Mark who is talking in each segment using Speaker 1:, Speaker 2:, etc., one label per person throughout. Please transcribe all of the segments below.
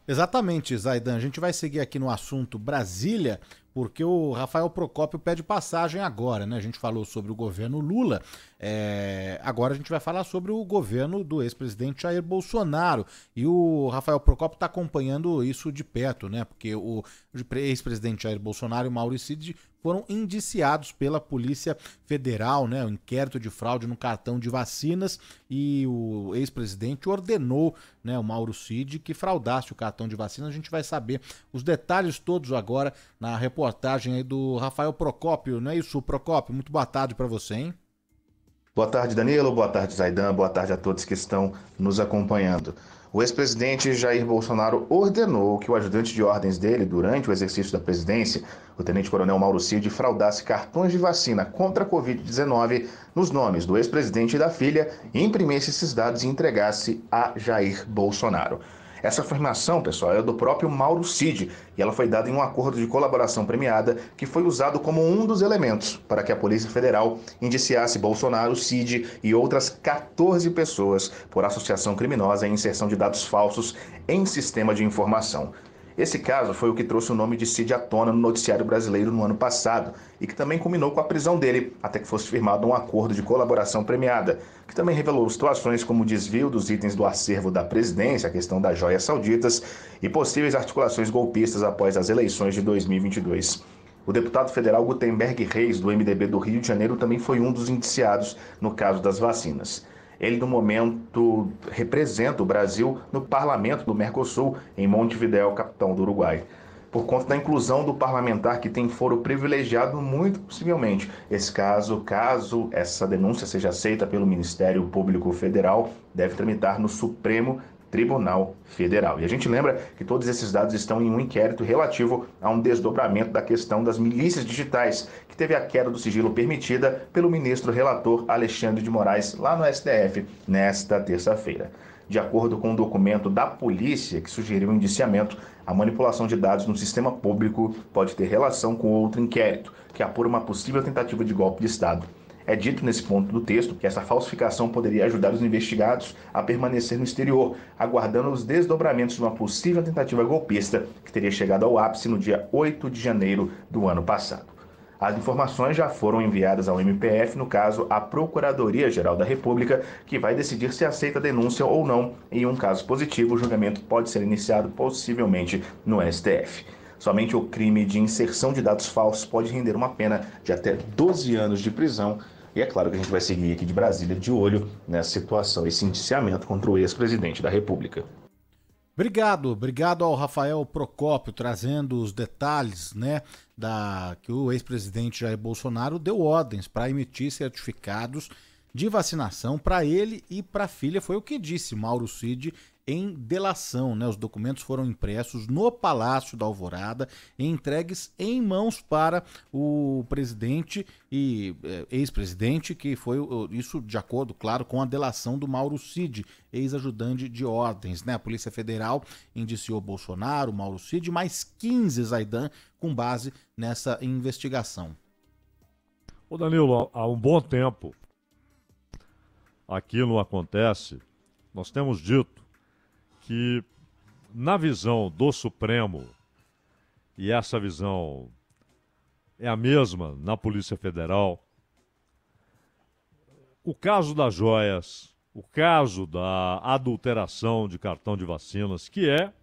Speaker 1: Exatamente, Zaidan. A gente vai seguir aqui no assunto Brasília, porque o Rafael Procópio pede passagem agora, né? A gente falou sobre o governo Lula, agora a gente vai falar sobre o governo do ex-presidente Jair Bolsonaro. E o Rafael Procópio está acompanhando isso de perto, né? Porque o ex-presidente Jair Bolsonaro e o Mauro Cid foram indiciados pela Polícia Federal, né? O inquérito de fraude no cartão de vacinas, e o ex-presidente ordenou, né, o Mauro Cid que fraudasse o cartão de vacina. A gente vai saber os detalhes todos agora na reportagem aí do Rafael Procópio, não é isso, Procópio? Muito boa tarde para você, hein?
Speaker 2: Boa tarde, Danilo. Boa tarde, Zaidan. Boa tarde a todos que estão nos acompanhando. O ex-presidente Jair Bolsonaro ordenou que o ajudante de ordens dele, durante o exercício da presidência, o tenente-coronel Mauro Cid, fraudasse cartões de vacina contra a Covid-19 nos nomes do ex-presidente e da filha, e imprimisse esses dados e entregasse a Jair Bolsonaro. Essa afirmação, pessoal, é do próprio Mauro Cid, e ela foi dada em um acordo de colaboração premiada que foi usado como um dos elementos para que a Polícia Federal indiciasse Bolsonaro, Cid e outras 14 pessoas por associação criminosa e inserção de dados falsos em sistema de informação. Esse caso foi o que trouxe o nome de Cid à tona no noticiário brasileiro no ano passado e que também culminou com a prisão dele, até que fosse firmado um acordo de colaboração premiada, que também revelou situações como o desvio dos itens do acervo da presidência, a questão das joias sauditas e possíveis articulações golpistas após as eleições de 2022. O deputado federal Gutenberg Reis, do MDB do Rio de Janeiro, também foi um dos indiciados no caso das vacinas. Ele, no momento, representa o Brasil no parlamento do Mercosul, em Montevidéu, capital do Uruguai. Por conta da inclusão do parlamentar que tem foro privilegiado, muito possivelmente, caso essa denúncia seja aceita pelo Ministério Público Federal, deve tramitar no Supremo Tribunal Federal. E a gente lembra que todos esses dados estão em um inquérito relativo a um desdobramento da questão das milícias digitais, que teve a queda do sigilo permitida pelo ministro relator Alexandre de Moraes lá no STF nesta terça-feira. De acordo com um documento da polícia que sugeriu o indiciamento, a manipulação de dados no sistema público pode ter relação com outro inquérito, que apura uma possível tentativa de golpe de Estado. É dito nesse ponto do texto que essa falsificação poderia ajudar os investigados a permanecer no exterior, aguardando os desdobramentos de uma possível tentativa golpista que teria chegado ao ápice no dia 8 de janeiro do ano passado. As informações já foram enviadas ao MPF, no caso, à Procuradoria-Geral da República, que vai decidir se aceita a denúncia ou não. Em um caso positivo, o julgamento pode ser iniciado possivelmente no STF. Somente o crime de inserção de dados falsos pode render uma pena de até 12 anos de prisão. E é claro que a gente vai seguir aqui de Brasília de olho nessa situação, esse indiciamento contra o ex-presidente da República.
Speaker 1: Obrigado ao Rafael Procópio, trazendo os detalhes, né, que o ex-presidente Jair Bolsonaro deu ordens para emitir certificados de vacinação para ele e para a filha. Foi o que disse Mauro Cid em delação, né? Os documentos foram impressos no Palácio da Alvorada e entregues em mãos para o presidente e ex-presidente, que foi isso de acordo, claro, com a delação do Mauro Cid, ex-ajudante de ordens, né? A Polícia Federal indiciou Bolsonaro, Mauro Cid, mais 15, Zaidan, com base nessa investigação.
Speaker 3: Ô Danilo, há um bom tempo aquilo acontece. Nós temos dito que, na visão do Supremo, e essa visão é a mesma na Polícia Federal, o caso das joias, o caso da adulteração de cartão de vacinas, que é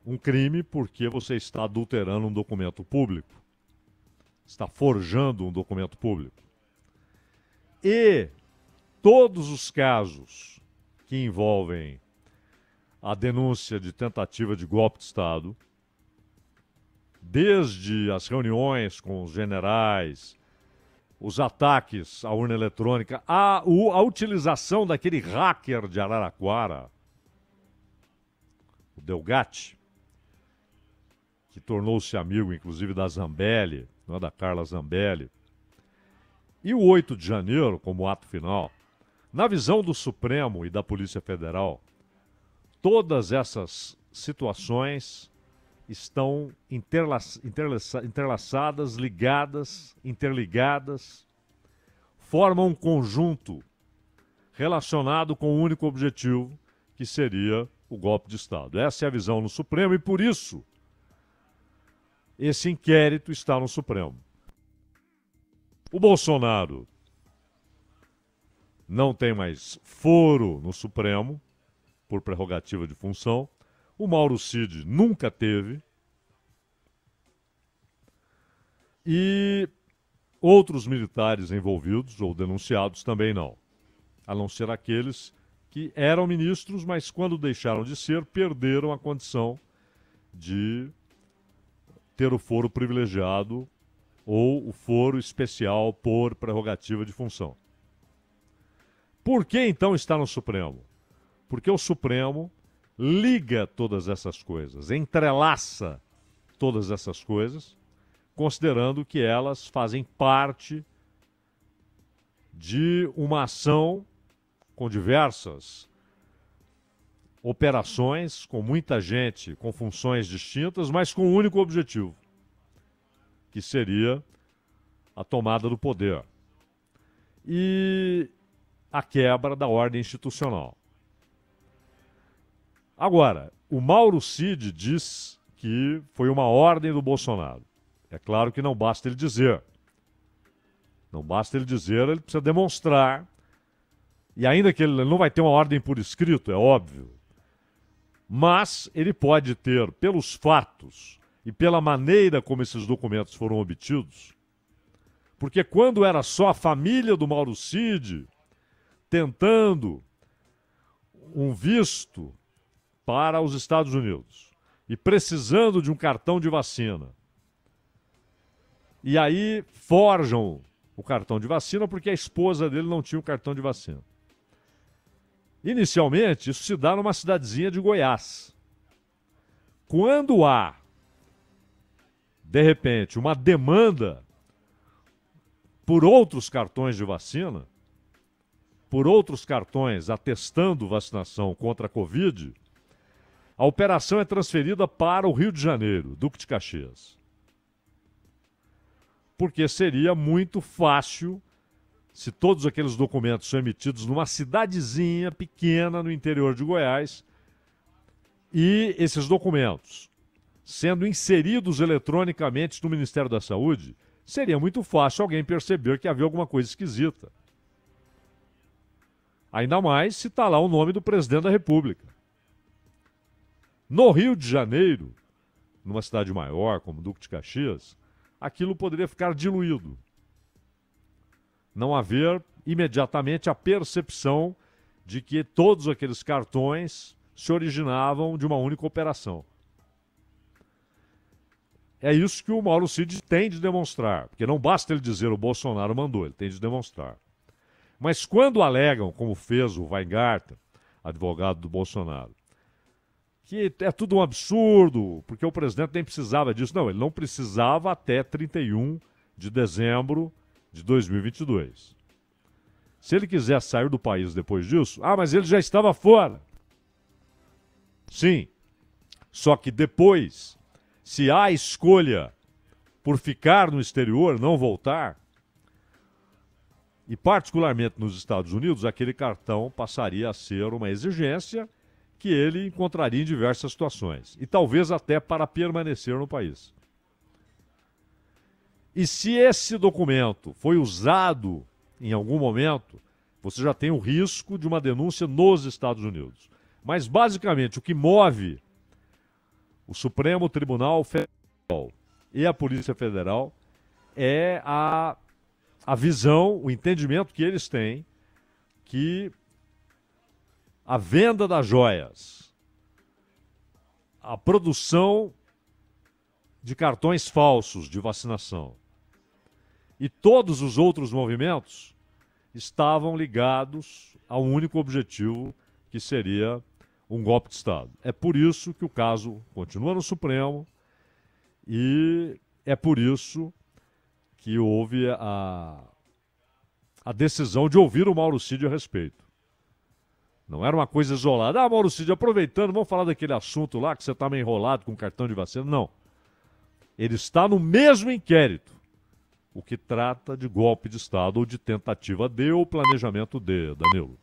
Speaker 3: um crime porque você está adulterando um documento público, está forjando um documento público. E todos os casos que envolvem a denúncia de tentativa de golpe de Estado, desde as reuniões com os generais, os ataques à urna eletrônica, a utilização daquele hacker de Araraquara, o Delgatti, que tornou-se amigo, inclusive, da Zambelli, não é, da Carla Zambelli, e o 8 de janeiro, como ato final. Na visão do Supremo e da Polícia Federal, todas essas situações estão interlaçadas, ligadas, interligadas, formam um conjunto relacionado com um único objetivo, que seria o golpe de Estado. Essa é a visão no Supremo e, por isso, esse inquérito está no Supremo. O Bolsonaro não tem mais foro no Supremo, por prerrogativa de função. O Mauro Cid nunca teve. E outros militares envolvidos ou denunciados também não. A não ser aqueles que eram ministros, mas quando deixaram de ser, perderam a condição de ter o foro privilegiado ou o foro especial por prerrogativa de função. Por que então está no Supremo? Porque o Supremo liga todas essas coisas, entrelaça todas essas coisas, considerando que elas fazem parte de uma ação com diversas operações, com muita gente, com funções distintas, mas com um único objetivo, que seria a tomada do poder e a quebra da ordem institucional. Agora, o Mauro Cid diz que foi uma ordem do Bolsonaro. É claro que não basta ele dizer. Não basta ele dizer, ele precisa demonstrar. E ainda que ele não vai ter uma ordem por escrito, é óbvio. Mas ele pode ter, pelos fatos e pela maneira como esses documentos foram obtidos, porque quando era só a família do Mauro Cid tentando um visto para os Estados Unidos e precisando de um cartão de vacina, e aí forjam o cartão de vacina porque a esposa dele não tinha o cartão de vacina. Inicialmente, isso se dá numa cidadezinha de Goiás. Quando há, de repente, uma demanda por outros cartões de vacina, por outros cartões atestando vacinação contra a Covid, a operação é transferida para o Rio de Janeiro, Duque de Caxias. Porque seria muito fácil, se todos aqueles documentos são emitidos numa cidadezinha pequena no interior de Goiás, e esses documentos sendo inseridos eletronicamente no Ministério da Saúde, seria muito fácil alguém perceber que havia alguma coisa esquisita. Ainda mais se está lá o nome do presidente da República. No Rio de Janeiro, numa cidade maior, como Duque de Caxias, aquilo poderia ficar diluído. Não haver imediatamente a percepção de que todos aqueles cartões se originavam de uma única operação. É isso que o Mauro Cid tem de demonstrar, porque não basta ele dizer o Bolsonaro mandou, ele tem de demonstrar. Mas quando alegam, como fez o Weingarten, advogado do Bolsonaro, que é tudo um absurdo, porque o presidente nem precisava disso. Não, ele não precisava até 31 de dezembro de 2022. Se ele quiser sair do país depois disso, mas ele já estava fora. Sim, só que depois, se há escolha por ficar no exterior, não voltar, e particularmente nos Estados Unidos, aquele cartão passaria a ser uma exigência que ele encontraria em diversas situações, e talvez até para permanecer no país. E se esse documento foi usado em algum momento, você já tem o risco de uma denúncia nos Estados Unidos. Mas, basicamente, o que move o Supremo Tribunal Federal e a Polícia Federal é a visão, o entendimento que eles têm que a venda das joias, a produção de cartões falsos de vacinação e todos os outros movimentos estavam ligados a um único objetivo, que seria um golpe de Estado. É por isso que o caso continua no Supremo e é por isso que houve a decisão de ouvir o Mauro Cid a respeito. Não era uma coisa isolada. Mauro Cid, aproveitando, vamos falar daquele assunto lá que você está meio enrolado com cartão de vacina. Não. Ele está no mesmo inquérito, o que trata de golpe de Estado ou de tentativa de ou planejamento de, Danilo.